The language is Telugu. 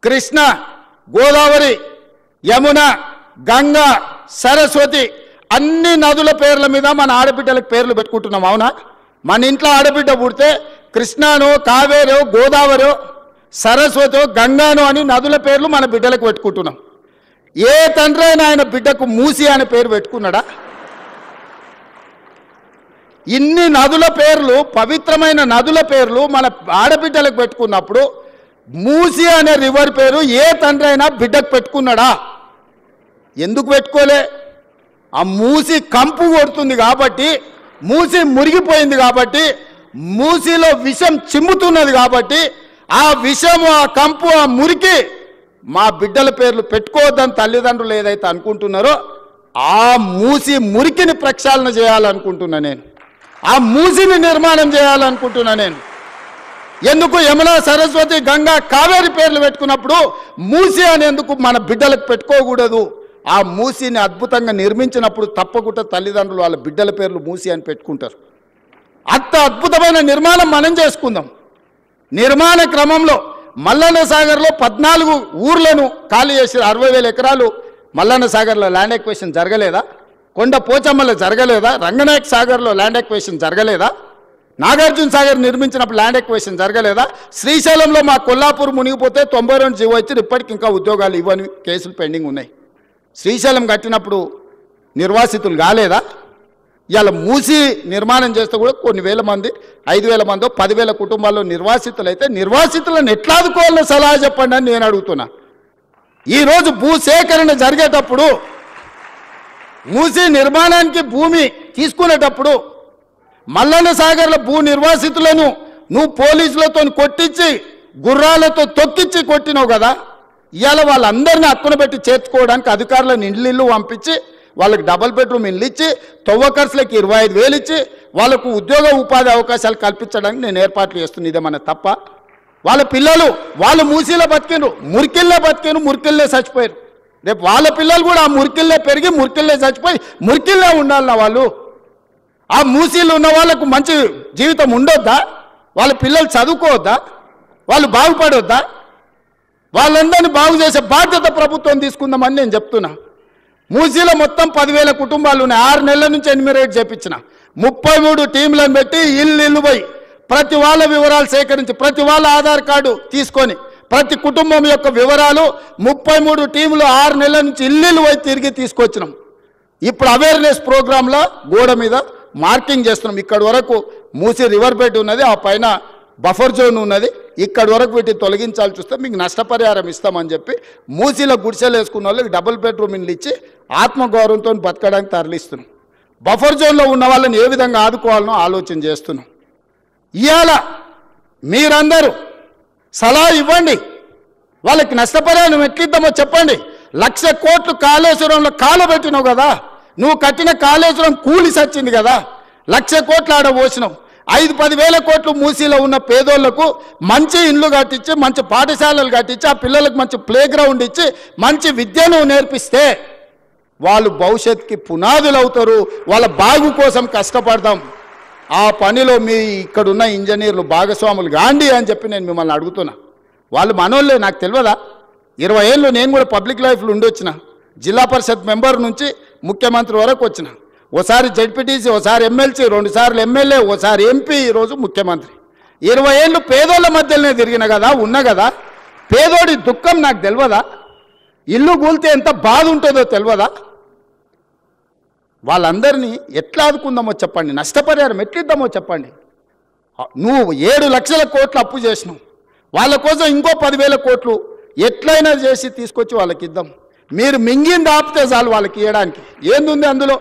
కృష్ణ, గోదావరి, యమున, గంగా, సరస్వతి అన్ని నదుల పేర్ల మీద మన ఆడబిడ్డలకు పేర్లు పెట్టుకుంటున్నాం. అవునా? మన ఇంట్లో ఆడబిడ్డ పుడితే కృష్ణానో, కావేరో, గోదావరో, సరస్వతో, గంగానో అని నదుల పేర్లు మన బిడ్డలకు పెట్టుకుంటున్నాం. ఏ తండ్రి అయినా ఆయన బిడ్డకు మూసి అనే పేరు పెట్టుకున్నాడా? ఇన్ని నదుల పేర్లు, పవిత్రమైన నదుల పేర్లు మన ఆడబిడ్డలకు పెట్టుకున్నప్పుడు మూసి అనే రివర్ పేరు ఏ తండ్రి అయినా బిడ్డకు పెట్టుకున్నాడా? ఎందుకు పెట్టుకోలే? ఆ మూసి కంపు కొడుతుంది కాబట్టి, మూసి మురిగిపోయింది కాబట్టి, మూసిలో విషం చిమ్ముతున్నది కాబట్టి ఆ విషము, ఆ కంపు, ఆ మురికి మా బిడ్డల పేర్లు పెట్టుకోవద్దని తల్లిదండ్రులు ఏదైతే అనుకుంటున్నారో ఆ మూసి మురికిని ప్రక్షాళన చేయాలనుకుంటున్నా నేను. ఆ మూసిని నిర్మాణం చేయాలనుకుంటున్నా నేను. ఎందుకు యమున, సరస్వతి, గంగా, కావేరి పేర్లు పెట్టుకున్నప్పుడు మూసి అనేందుకు మన బిడ్డలకు పెట్టుకోకూడదు? ఆ మూసిని అద్భుతంగా నిర్మించినప్పుడు తప్పకుండా తల్లిదండ్రులు వాళ్ళ బిడ్డల పేర్లు మూసి అని పెట్టుకుంటారు. అంత అద్భుతమైన నిర్మాణం మనం చేసుకుందాం. నిర్మాణ క్రమంలో మల్లన్న సాగర్లో 14 ఊర్లను ఖాళీ చేసి 60,000 ఎకరాలు మల్లన్న సాగర్లో ల్యాండ్ ఎక్వేషన్ జరగలేదా? కొండ పోచమ్మలో జరగలేదా? రంగనాయక సాగర్లో ల్యాండ్ ఎక్వేషన్ జరగలేదా? నాగార్జున సాగర్ నిర్మించినప్పుడు ల్యాండ్ ఎక్వేషన్ జరగలేదా? శ్రీశైలంలో మా కొల్లాపూర్ మునిగిపోతే 92 జీవో ఇచ్చి ఇప్పటికి ఇంకా ఉద్యోగాలు ఇవ్వని కేసులు పెండింగ్ ఉన్నాయి. శ్రీశైలం కట్టినప్పుడు నిర్వాసితులు కాలేదా? ఇవాళ మూసి నిర్మాణం చేస్తే కూడా కొన్ని వేల మంది, 5,000 మందో 10,000 కుటుంబాల్లో నిర్వాసితులు అయితే నిర్వాసితులను ఎట్లా ఆదుకోవాలో సలహా చెప్పండి అని నేను అడుగుతున్నా. ఈరోజు భూసేకరణ జరిగేటప్పుడు, మూసి నిర్మాణానికి భూమి తీసుకునేటప్పుడు మల్లన్న సాగర్ల భూ నిర్వాసితులను నువ్వు పోలీసులతో కొట్టించి, గుర్రాలతో తొక్కించి కొట్టినావు కదా. ఇవాళ వాళ్ళందరినీ హక్కున పెట్టి చేర్చుకోవడానికి అధికారులను ఇళ్ళు పంపించి వాళ్ళకి డబుల్ బెడ్రూమ్ ఇల్లు ఇచ్చి, తవ్వకర్సులకు 25,000 ఇచ్చి వాళ్ళకు ఉద్యోగ ఉపాధి అవకాశాలు కల్పించడానికి నేను ఏర్పాట్లు చేస్తున్నాను. ఇదేమన్నా తప్ప? వాళ్ళ పిల్లలు వాళ్ళు మూసీలో బతికినరు, మురికిల్లే బతికిను, మురికిల్లే చచ్చిపోయారు. రేపు వాళ్ళ పిల్లలు కూడా ఆ మురికిల్లే పెరిగి మురికిల్లే చచ్చిపోయి మురికిల్లే ఉండాలన్న వాళ్ళు. ఆ మూసీలు ఉన్న వాళ్ళకు మంచి జీవితం ఉండొద్దా? వాళ్ళ పిల్లలు చదువుకోవద్దా? వాళ్ళు బాగుపడొద్దా? వాళ్ళందరినీ బాగు చేసే బాధ్యత ప్రభుత్వం తీసుకుందామని నేను చెప్తున్నా. మూసీలో మొత్తం 10,000 కుటుంబాలు ఉన్నాయి. 6 నెలల నుంచి ఎన్యూమరేట్ చేయించిన 33 టీంలను పెట్టి ఇల్లు పోయి ప్రతి వాళ్ళ వివరాలు సేకరించి, ప్రతి వాళ్ళ ఆధార్ కార్డు తీసుకొని, ప్రతి కుటుంబం యొక్క వివరాలు 33 టీంలు 6 నెలల నుంచి ఇల్లు పోయి తిరిగి తీసుకొచ్చినాం. ఇప్పుడు అవేర్నెస్ ప్రోగ్రాంలో గోడ మీద మార్కింగ్ చేస్తున్నాం. ఇక్కడ వరకు మూసీ రివర్ బెడ్ ఉన్నది, ఆ పైన బఫర్ జోన్ ఉన్నది, ఇక్కడి వరకు వీటిని తొలగించాల్సి వస్తే మీకు నష్టపరిహారం ఇస్తామని చెప్పి మూసీలో గుడిసెలు వేసుకున్న వాళ్ళకి డబుల్ బెడ్రూమ్ ఇల్లు ఇచ్చి ఆత్మగౌరవంతో బతకడానికి తరలిస్తున్నాం. బఫర్ జోన్లో ఉన్న వాళ్ళని ఏ విధంగా ఆదుకోవాలనో ఆలోచన చేస్తున్నాం. ఇవాళ మీరందరూ సలహా ఇవ్వండి, వాళ్ళకి నష్టపరిహారం ఎట్లిద్దామో చెప్పండి. 1,00,000 కోట్లు కాళేశ్వరంలో కాలబెట్టినావు కదా, నువ్వు కట్టిన కాళేశ్వరం కూలి సచ్చింది కదా, 1,00,000 కోట్లు ఆడ పోసినావు. 5-10 వేల కోట్లు మూసీలో ఉన్న పేదోళ్లకు మంచి ఇండ్లు కట్టించి, మంచి పాఠశాలలు కట్టించి, ఆ పిల్లలకు మంచి ప్లే గ్రౌండ్ ఇచ్చి మంచి విద్యను నేర్పిస్తే వాళ్ళు భవిష్యత్తుకి పునాదులు అవుతారు. వాళ్ళ బాగు కోసం కష్టపడదాం. ఆ పనిలో మీ ఇక్కడున్న ఇంజనీర్లు భాగస్వాములు గాండి అని చెప్పి నేను మిమ్మల్ని అడుగుతున్నా. వాళ్ళు మనోళ్ళే, నాకు తెలియదా? 20 ఏళ్ళు నేను కూడా పబ్లిక్ లైఫ్లో ఉండొచ్చిన. జిల్లా పరిషత్ మెంబర్ నుంచి ముఖ్యమంత్రి వరకు వచ్చిన. ఓసారి జడ్పీటీసీ, ఓసారి ఎమ్మెల్సీ, 2 సార్లు ఎమ్మెల్యే, ఓసారి ఎంపీ, ఈరోజు ముఖ్యమంత్రి. 20 ఏళ్ళు పేదోళ్ళ మధ్యలోనే తిరిగిన కదా, ఉన్నా కదా. పేదోడి దుఃఖం నాకు తెలియదా? ఇల్లు కూలితే ఎంత బాధ ఉంటుందో తెలియదా? వాళ్ళందరినీ ఎట్లా ఆదుకుందామో చెప్పండి, నష్టపరిహారం ఎట్లిద్దామో చెప్పండి. నువ్వు 7 లక్షల కోట్లు అప్పు చేసినావు, వాళ్ళ కోసం ఇంకో 10,000 కోట్లు ఎట్లయినా చేసి తీసుకొచ్చి వాళ్ళకి ఇద్దాం. మీరు మింగింది ఆపితే చాలు వాళ్ళకి ఇవ్వడానికి. ఏంది అందులో?